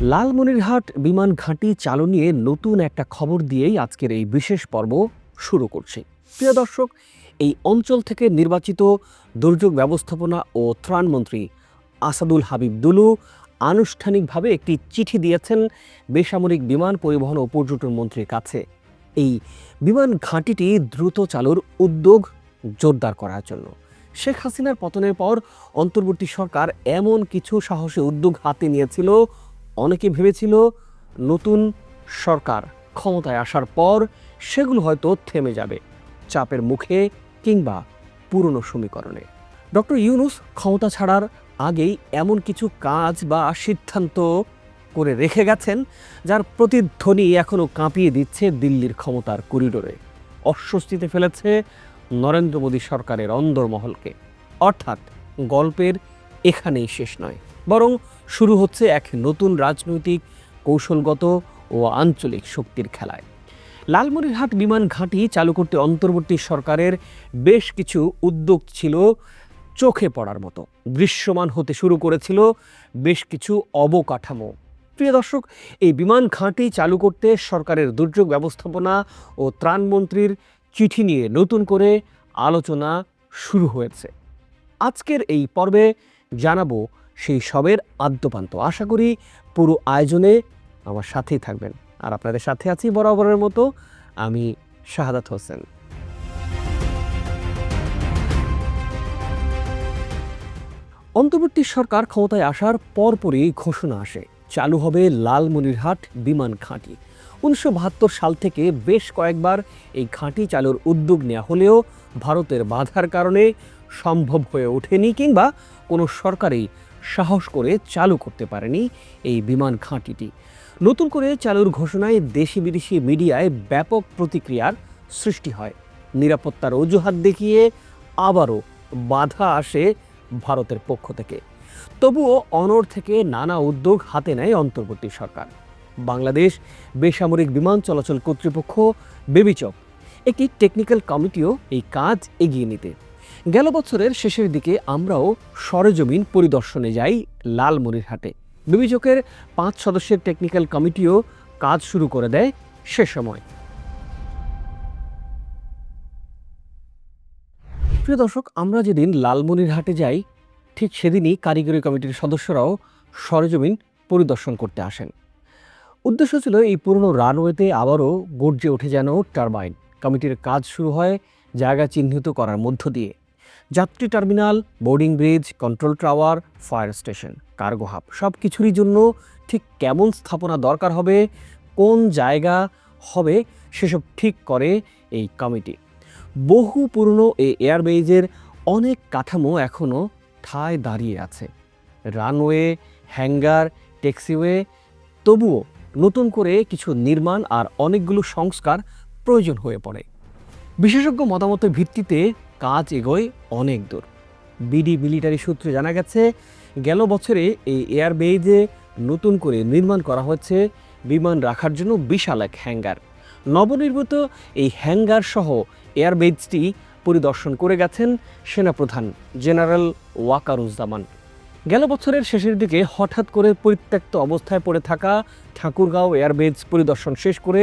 লালমনিরহাট বিমান ঘাঁটি চালু নিয়ে নতুন একটা খবর দিয়েই আজকের এই বিশেষ পর্ব শুরু করছি। প্রিয় দর্শক, এই অঞ্চল থেকে নির্বাচিত দুর্যোগ ব্যবস্থাপনা ও ত্রাণমন্ত্রী আসাদুল হাবিব দুলু আনুষ্ঠানিকভাবে একটি চিঠি দিয়েছেন বেসামরিক বিমান পরিবহন ও পর্যটন মন্ত্রীর কাছে এই বিমান ঘাঁটিটি দ্রুত চালুর উদ্যোগ জোরদার করার জন্য। শেখ হাসিনার পতনের পর অন্তর্বর্তী সরকার এমন কিছু সাহসী উদ্যোগ হাতে নিয়েছিল, অনেকে ভেবেছিল নতুন সরকার ক্ষমতায় আসার পর সেগুলো হয়তো থেমে যাবে চাপের মুখে কিংবা পুরনো সমীকরণে। ডক্টর ইউনূস ক্ষমতা ছাড়ার আগেই এমন কিছু কাজ বা সিদ্ধান্ত করে রেখে গেছেন যার প্রতিধ্বনি এখনও কাঁপিয়ে দিচ্ছে দিল্লির ক্ষমতার করিডোরে, অস্বস্তিতে ফেলেছে নরেন্দ্র মোদী সরকারের অন্দরমহলকে। অর্থাৎ গল্পের এখানেই শেষ নয়, বরং শুরু হচ্ছে এক নতুন রাজনৈতিক, কৌশলগত ও আঞ্চলিক শক্তির খেলায়। লালমনিরহাট বিমান ঘাঁটি চালু করতে অন্তর্বর্তী সরকারের বেশ কিছু উদ্যোগ ছিল চোখে পড়ার মতো, দৃশ্যমান হতে শুরু করেছিল বেশ কিছু অবকাঠামো। প্রিয় দর্শক, এই বিমান ঘাঁটি চালু করতে সরকারের দুর্যোগ ব্যবস্থাপনা ও ত্রাণমন্ত্রীর চিঠি নিয়ে নতুন করে আলোচনা শুরু হয়েছে। আজকের এই পর্বে জানাবো সেই সবের আদ্যোপান্ত। আশা করি পুরো আয়োজনে আমার সাথেই থাকবেন। আর আপনাদের সাথে আছি বরাবরের মতো আমি শাহাদাত হোসেন। অন্তর্বর্তী সরকার ক্ষমতায় আসার পরপরই ঘোষণা আসে চালু হবে লালমনিরহাট বিমান ঘাঁটি। 1972 সাল থেকে বেশ কয়েকবার এই ঘাঁটি চালুর উদ্যোগ নেওয়া হলেও ভারতের বাধার কারণে সম্ভব হয়ে ওঠেনি, কিংবা কোনো সরকারই সাহস করে চালু করতে পারেনি এই বিমান ঘাঁটিটি। নতুন করে চালুর ঘোষণায় দেশি বিদেশি মিডিয়ায় ব্যাপক প্রতিক্রিয়ার সৃষ্টি হয়। নিরাপত্তার অজুহাত দেখিয়ে আবারও বাধা আসে ভারতের পক্ষ থেকে। তবুও অনড় থেকে নানা উদ্যোগ হাতে নেয় অন্তর্বর্তী সরকার। বাংলাদেশ বেসামরিক বিমান চলাচল কর্তৃপক্ষ বেবিচক একটি টেকনিক্যাল কমিটিও এই কাজ এগিয়ে নিতে। গেল বছরের শেষের দিকে আমরাও সরেজমিন পরিদর্শনে যাই লালমনিরহাটে। বেবিচকের 5 সদস্যের টেকনিক্যাল কমিটিও কাজ শুরু করে দেয় সে সময়। প্রিয় দর্শক, আমরা যেদিন লালমনিরহাটে যাই ঠিক সেদিনই কারিগরি কমিটির সদস্যরাও সরেজমিন পরিদর্শন করতে আসেন। উদ্দেশ্য ছিল এই পুরনো রানওয়েতে আবারও গর্জে ওঠে যেন টারবাইন। কমিটির কাজ শুরু হয় জায়গা চিহ্নিত করার মধ্য দিয়ে। যাত্রী terminal, boarding bridge, control tower, fire station, cargo hub সব কিছুরই জন্য ঠিক কেমন স্থাপনা দরকার হবে, কোন জায়গা হবে সেসব ঠিক করে এই কমিটি। বহু পুরনো এই এয়ারবেজের অনেক কাঠামো এখনও ঠায় দাঁড়িয়ে আছে, রানওয়ে, হ্যাঙ্গার, ট্যাক্সিওয়ে। তবুও নতুন করে কিছু নির্মাণ আর অনেকগুলো সংস্কার প্রয়োজন হয়ে পড়ে। বিশেষজ্ঞ মতামতের ভিত্তিতে কাজ এগোয় অনেক দূর। বিডি মিলিটারি সূত্রে জানা গেছে, গেল বছরে এই এয়ারবেজে নতুন করে নির্মাণ করা হচ্ছে বিমান রাখার জন্য বিশাল এক হ্যাঙ্গার। নবনির্মিত এই হ্যাঙ্গার সহ এয়ারবেজটি পরিদর্শন করে গেছেন সেনাপ্রধান জেনারেল ওয়াকারুজ্জামান। গেল বছরের শেষের দিকে হঠাৎ করে পরিত্যক্ত অবস্থায় পড়ে থাকা ঠাকুরগাঁও এয়ারবেজ পরিদর্শন শেষ করে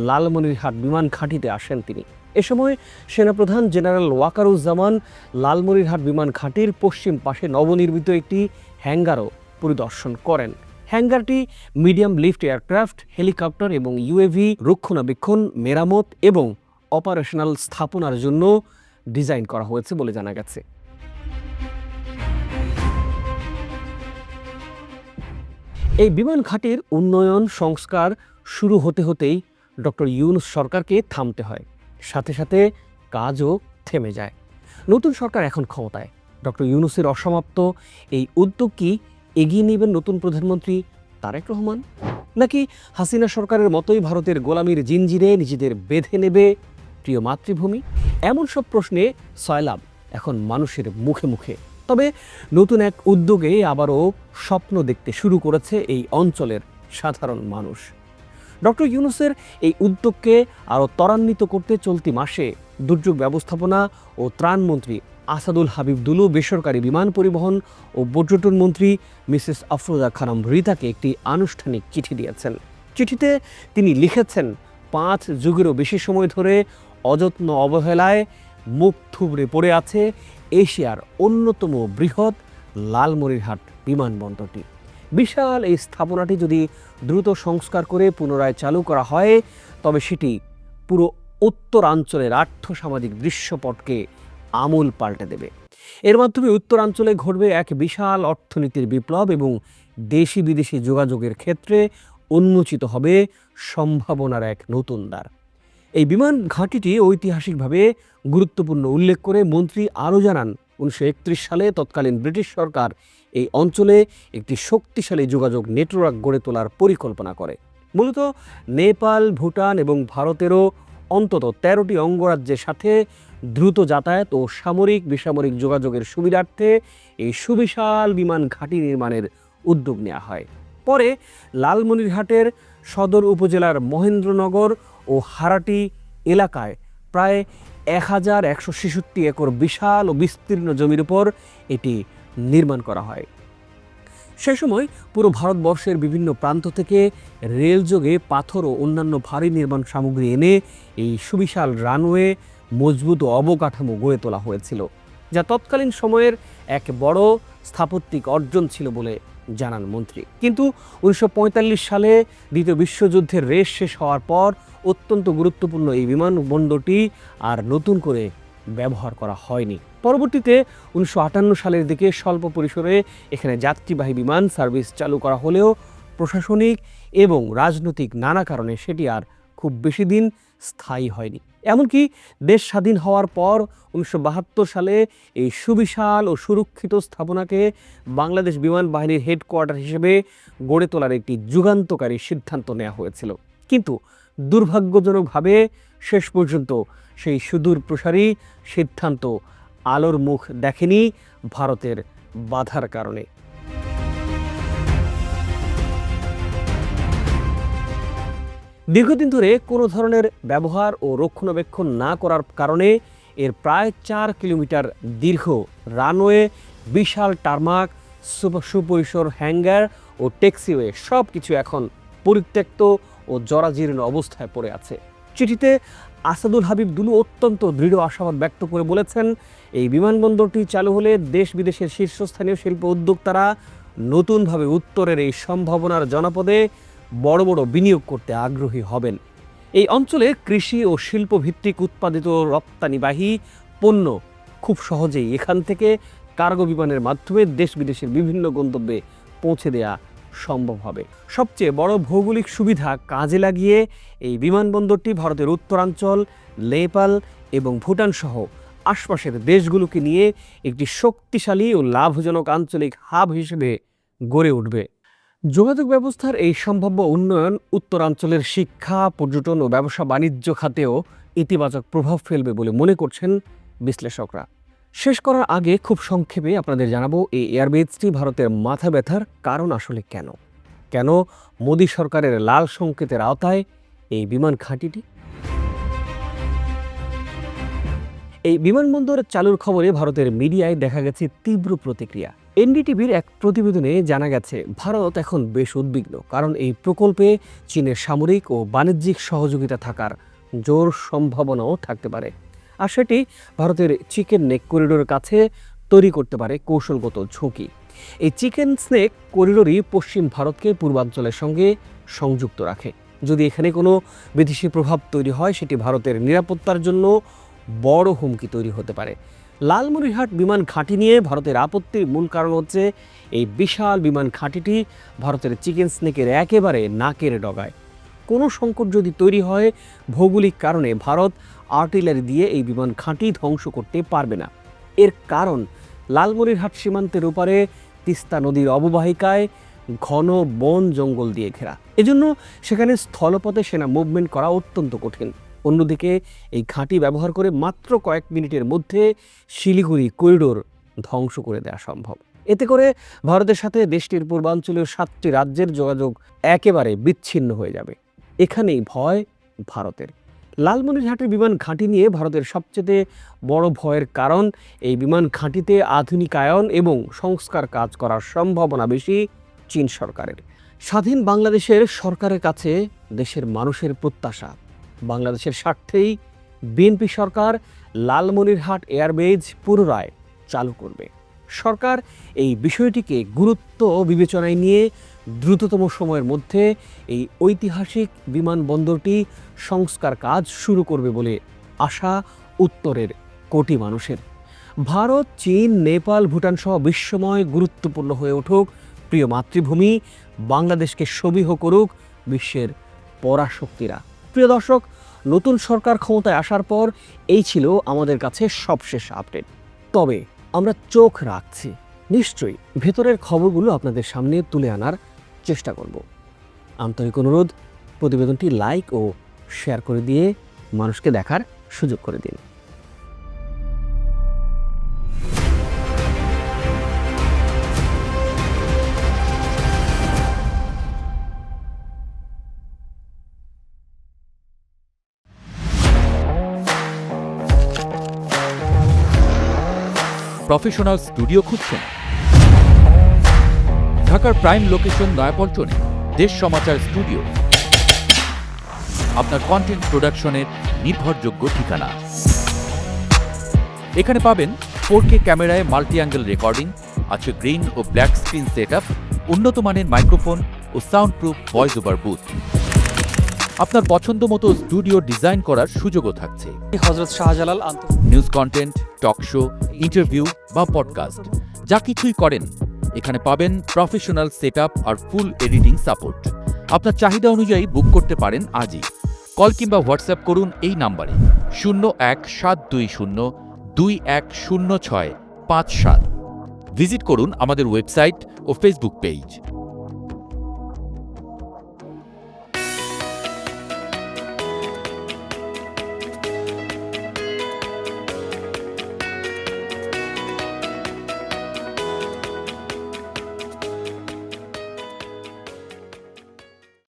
লালমনিরহাট বিমান ঘাঁটিতে আসেন তিনি। এ সময় সেনাপ্রধান জেনারেল ওয়াকারুজ্জামান লালমনিরহাট বিমান ঘাঁটির পশ্চিম পাশে নবনির্মিত একটি হ্যাঙ্গারও পরিদর্শন করেন। হ্যাঙ্গারটি মিডিয়াম লিফট এয়ারক্রাফট, হেলিকপ্টার এবং ইউএভি রক্ষণাবেক্ষণ, মেরামত এবং অপারেশনাল স্থাপনার জন্য ডিজাইন করা হয়েছে বলে জানা গেছে। এই বিমান ঘাঁটির উন্নয়ন সংস্কার শুরু হতে হতেই ডক্টর ইউনূস সরকারকে থামতে হয়, সাথে সাথে কাজও থেমে যায়। নতুন সরকার এখন ক্ষমতায়। ডক্টর ইউনূসের অসমাপ্ত এই উদ্যোগ কি এগিয়ে নেবেন নতুন প্রধানমন্ত্রী তারেক রহমান, নাকি হাসিনা সরকারের মতোই ভারতের গোলামির জিঞ্জিরে নিজেদের বেঁধে নেবে প্রিয় মাতৃভূমি? এমন সব প্রশ্নে সয়লাব এখন মানুষের মুখে মুখে। তবে নতুন এক উদ্যোগে আবারও স্বপ্ন দেখতে শুরু করেছে এই অঞ্চলের সাধারণ মানুষ। ডক্টর ইউনূসের এই উদ্যোগকে আরও ত্বরান্বিত করতে চলতি মাসে দুর্যোগ ব্যবস্থাপনা ও ত্রাণমন্ত্রী আসাদুল হাবিব দুলু বেসরকারি বিমান পরিবহন ও পর্যটন মন্ত্রী মিসেস আফরোজা খানম রিতাকে একটি আনুষ্ঠানিক চিঠি দিয়েছেন। চিঠিতে তিনি লিখেছেন, 5 যুগেরও বেশি সময় ধরে অযত্ন অবহেলায় মুখ থুবড়ে পড়ে আছে এশিয়ার অন্যতম বৃহৎ লালমনিরহাট বিমানবন্দরটি। বিশাল এই স্থাপনাটি যদি দ্রুত সংস্কার করে পুনরায় চালু করা হয়, তবে সেটি পুরো উত্তরাঞ্চলের আর্থসামাজিক দৃশ্যপটকে আমূল পাল্টে দেবে। এর মাধ্যমে উত্তরাঞ্চলে ঘটবে এক বিশাল অর্থনীতির বিপ্লব এবং দেশি বিদেশি যোগাযোগের ক্ষেত্রে উন্মোচিত হবে সম্ভাবনার এক নতুন দ্বার। এই বিমান ঘাঁটিটি ঐতিহাসিকভাবে গুরুত্বপূর্ণ উল্লেখ করে মন্ত্রী আরও জানান, 1931 সালে তৎকালীন ব্রিটিশ সরকার এই অঞ্চলে একটি শক্তিশালী যোগাযোগ নেটওয়ার্ক গড়ে তোলার পরিকল্পনা করে। মূলত নেপাল, ভুটান এবং ভারতেরও অন্তত 13টি অঙ্গরাজ্যের সাথে দ্রুত যাতায়াত ও সামরিক বেসামরিক যোগাযোগের সুবিধার্থে এই সুবিশাল বিমান ঘাঁটি নির্মাণের উদ্যোগ নেওয়া হয়। পরে লালমনিরহাটের সদর উপজেলার মহেন্দ্রনগর ও হারাটি এলাকায় প্রায় 1166 একর বিশাল ও বিস্তীর্ণ জমির উপর এটি নির্মাণ করা হয়। সে সময় পুরো ভারতবর্ষের বিভিন্ন প্রান্ত থেকে রেলযোগে পাথর ও অন্যান্য ভারী নির্মাণ সামগ্রী এনে এই সুবিশাল রানওয়ে মজবুত ও অবকাঠামো গড়ে তোলা হয়েছিল, যা তৎকালীন সময়ের এক বড় স্থাপত্যিক অর্জন ছিল বলে জানান মন্ত্রী। কিন্তু 1945 সালে দ্বিতীয় বিশ্বযুদ্ধের রেশ শেষ হওয়ার পর অত্যন্ত গুরুত্বপূর্ণ এই বিমানবন্দরটি আর নতুন করে ব্যবহার করা হয়নি। পরবর্তীতে 1958 সালের দিকে স্বল্প পরিসরে এখানে যাত্রীবাহী বিমান সার্ভিস চালু করা হলেও প্রশাসনিক এবং রাজনৈতিক নানা কারণে সেটি আর খুব বেশি দিন স্থায়ী হয়নি। এমনকি দেশ স্বাধীন হওয়ার পর 1972 সালে এই সুবিশাল ও সুরক্ষিত স্থাপনাকে বাংলাদেশ বিমান বাহিনীর হেডকোয়ার্টার হিসেবে গড়ে তোলার একটি যুগান্তকারী সিদ্ধান্ত নেওয়া হয়েছিল। কিন্তু দুর্ভাগ্যজনকভাবে শেষ পর্যন্ত সেই সুদূর প্রসারী সিদ্ধান্ত আলোর মুখ দেখেনি ভারতের বাধার কারণে। দীর্ঘদিন ধরে কোনো ধরনের ব্যবহার ও রক্ষণাবেক্ষণ না করার কারণে এর প্রায় 4 কিলোমিটার দীর্ঘ রানওয়ে, বিশাল টারমাক, সুপরিসর হ্যাঙ্গার ও ট্যাক্সিওয়ে সব কিছু এখন পরিত্যক্ত ও জরাজীর্ণ অবস্থায় পড়ে আছে। চিঠিতে আসাদুল হাবিব দুলু অত্যন্ত দৃঢ় আশাবাদ ব্যক্ত করে বলেছেন, এই বিমানবন্দরটি চালু হলে দেশ বিদেশের শীর্ষস্থানীয় শিল্প উদ্যোক্তারা নতুনভাবে উত্তরের এই সম্ভাবনার জনপদে বড় বড় বিনিয়োগ করতে আগ্রহী হবেন। এই অঞ্চলে কৃষি ও শিল্পভিত্তিক উৎপাদিত রপ্তানিবাহী পণ্য খুব সহজেই এখান থেকে কার্গো বিমানের মাধ্যমে দেশ বিদেশের বিভিন্ন গন্তব্যে পৌঁছে দেওয়া সম্ভব হবে। সবচেয়ে বড় ভৌগোলিক সুবিধা কাজে লাগিয়ে এই বিমানবন্দরটি ভারতের উত্তরাঞ্চল, নেপাল এবং ভুটান সহ আশপাশের দেশগুলোকে নিয়ে একটি শক্তিশালী ও লাভজনক আঞ্চলিক হাব হিসেবে গড়ে উঠবে। যোগাযোগ ব্যবস্থার এই সম্ভাব্য উন্নয়ন উত্তরাঞ্চলের শিক্ষা, পর্যটন ও ব্যবসা বাণিজ্য খাতেও ইতিবাচক প্রভাব ফেলবে বলে মনে করছেন বিশ্লেষকরা। শেষ করার আগে খুব সংক্ষেপে আপনাদের জানাবো, এই এয়ারবেজটি ভারতের মাথা ব্যথার কারণ আসলে কেন কেন মোদী সরকারের লাল সংকেতের আওতায় এই বিমান ঘাঁটিটি। এই বিমানবন্দর চালুর খবরে ভারতের মিডিয়ায় দেখা গেছে তীব্র প্রতিক্রিয়া। এনডিটিভির এক প্রতিবেদনে জানা গেছে, ভারত এখন বেশ উদ্বিগ্ন, কারণ এই প্রকল্পে চীনের সামরিক ও বাণিজ্যিক সহযোগিতা থাকার জোর সম্ভাবনাও থাকতে পারে। আর সেটি ভারতের চিকেন নেক করিডোরের কাছে তৈরি করতে পারে কৌশলগত ঝুঁকি। এই চিকেন স্নেক করিডোরই পশ্চিম ভারতকে পূর্বাঞ্চলের সঙ্গে সংযুক্ত রাখে। যদি এখানে কোনো বিদেশি প্রভাব তৈরি হয়, সেটি ভারতের নিরাপত্তার জন্য বড় হুমকি তৈরি হতে পারে। লালমনিরহাট বিমান ঘাঁটি নিয়ে ভারতের আপত্তির মূল কারণ হচ্ছে, এই বিশাল বিমান ঘাঁটিটি ভারতের চিকেন স্নেকের একেবারে নাকের ডগায়। কোনো সংকট যদি তৈরি হয়, ভৌগোলিক কারণে ভারত আর্টিলারি দিয়ে এই বিমান ঘাঁটি ধ্বংস করতে পারবে না। এর কারণ, লালমনিরহাট সীমান্তের ওপারে তিস্তা নদীর অববাহিকায় ঘন বন জঙ্গল দিয়ে ঘেরা। এজন্য সেখানে স্থলপথে সেনা মুভমেন্ট করা অত্যন্ত কঠিন। অন্যদিকে এই ঘাঁটি ব্যবহার করে মাত্র কয়েক মিনিটের মধ্যে শিলিগুড়ি করিডোর ধ্বংস করে দেওয়া সম্ভব। এতে করে ভারতের সাথে দেশটির পূর্বাঞ্চলীয় 7টি রাজ্যের যোগাযোগ একেবারে বিচ্ছিন্ন হয়ে যাবে। এখানেই ভয় ভারতের। লালমনিরহাটের বিমান ঘাঁটি নিয়ে ভারতের সবচেয়ে বড় ভয়ের কারণ এই বিমান ঘাঁটিতে আধুনিকায়ন এবং সংস্কার কাজ করার সম্ভাবনা বেশি চীন সরকারের। স্বাধীন বাংলাদেশের সরকারের কাছে দেশের মানুষের প্রত্যাশা, বাংলাদেশের স্বার্থেই বিএনপি সরকার লালমনিরহাট এয়ারবেজ পুনরায় চালু করবে। সরকার এই বিষয়টিকে গুরুত্ব বিবেচনায় নিয়ে দ্রুততম সময়ের মধ্যে এই ঐতিহাসিক বিমানবন্দরটি সংস্কার কাজ শুরু করবে বলে আশা উত্তরের কোটি মানুষের। ভারত, চীন, নেপাল, ভুটান সহ বিশ্বময় গুরুত্বপূর্ণ হয়ে উঠুক প্রিয় মাতৃভূমি, বাংলাদেশকে সমীহ করুক বিশ্বের পরাশক্তিরা। প্রিয় দর্শক, নতুন সরকার ক্ষমতায় আসার পর এই ছিল আমাদের কাছে সবশেষ আপডেট। তবে আমরা চোখ রাখছি, নিশ্চয়ই ভেতরের খবরগুলো আপনাদের সামনে তুলে আনার চেষ্টা করব। আন্তরিক অনুরোধ, প্রতিবেদনটি লাইক ও শেয়ার করে দিয়ে মানুষকে দেখার সুযোগ করে দিন। প্রফেশনাল স্টুডিও খুঁজছেন? ঢাকার প্রাইম লোকেশন নয়াপল্টনে দেশ সমাচার স্টুডিও আপনার কন্টেন্ট প্রোডাকশনের নির্ভরযোগ্য ঠিকানা। এখানে পাবেন 4K ক্যামেরায় মাল্টি অ্যাঙ্গেল রেকর্ডিং, আছে গ্রিন ও ব্ল্যাক স্ক্রিন সেটআপ, উন্নত মানের মাইক্রোফোন ও sound proof voice over booth. আপনার পছন্দ মতো স্টুডিও ডিজাইন করার সুযোগও থাকছে। Hazrat Shahjalal news content, talk show, interview বা পডকাস্ট, যা কিছুই করেন এখানে পাবেন প্রফেশনাল সেটআপ আর ফুল এডিটিং সাপোর্ট। আপনার চাহিদা অনুযায়ী বুক করতে পারেন আজই। কল কিংবা হোয়াটসঅ্যাপ করুন এই নাম্বারে 017202106557। ভিজিট করুন আমাদের ওয়েবসাইট ও ফেসবুক পেজ।